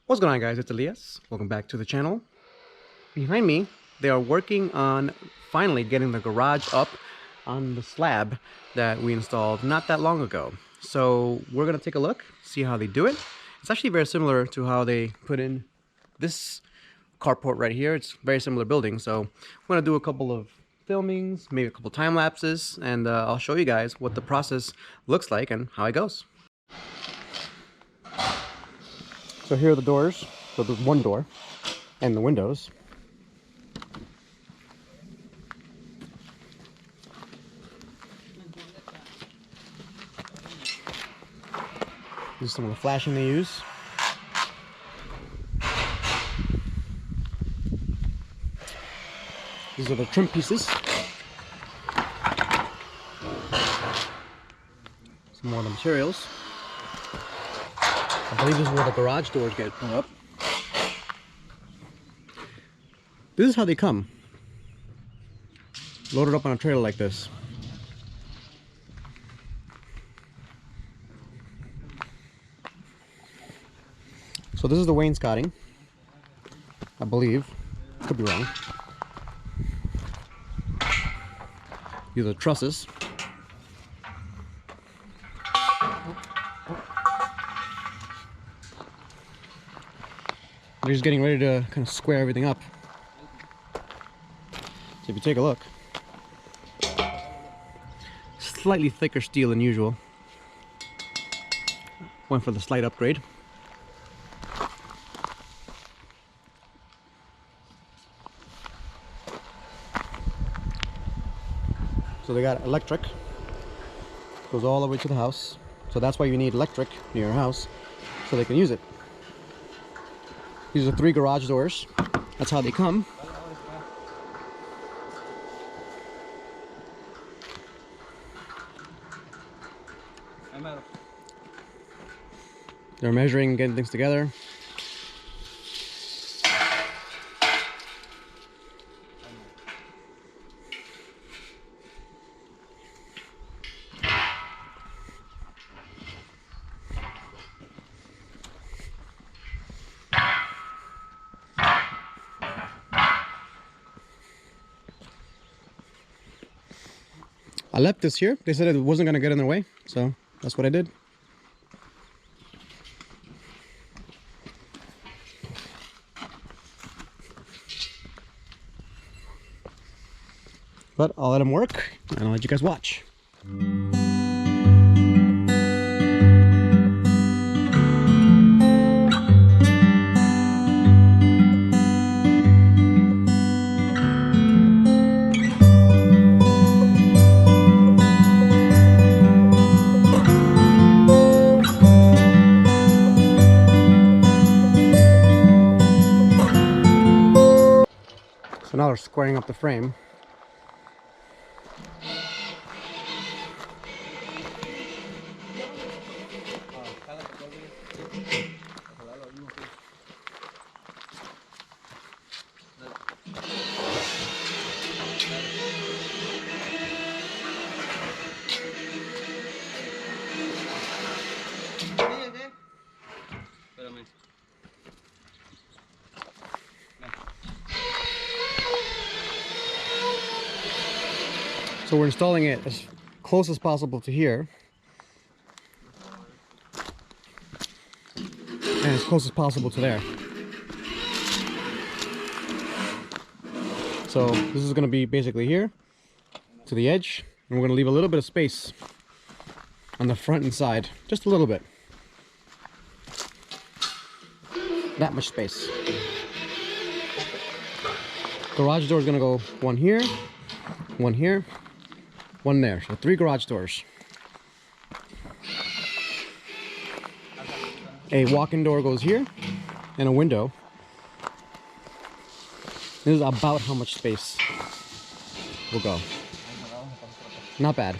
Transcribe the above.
What's going on, guys? It's Elias. Welcome back to the channel. Behind me, they are working on finally getting the garage up on the slab that we installed not that long ago. So we're going to take a look, see how they do it. It's actually very similar to how they put in this carport right here. It's very similar building. So I'm going to do a couple of filmings, maybe a couple time lapses, and I'll show you guys what the process looks like and how it goes. So here are the doors, so there's one door, and the windows. This is some of the flashing they use. These are the trim pieces. Some more of the materials. I believe this is where the garage doors get put up. This is how they come. Loaded up on a trailer like this. So this is the wainscoting, I believe. Could be wrong. These are the trusses. They're just getting ready to kind of square everything up. So if you take a look, slightly thicker steel than usual. Went for the slight upgrade. So they got electric, goes all the way to the house. So that's why you need electric near your house, so they can use it. These are 3 garage doors. That's how they come. They're measuring, getting things together. I left this here. They said it wasn't going to get in their way, so that's what I did. But I'll let them work, and I'll let you guys watch. So now they're squaring up the frame. So we're installing it as close as possible to here, and as close as possible to there. So this is going to be basically here to the edge, and we're going to leave a little bit of space on the front and side, just a little bit. That much space. Garage door is going to go one here, one here, one there. So 3 garage doors. A walk-in door goes here, and a window. This is about how much space will go. Not bad.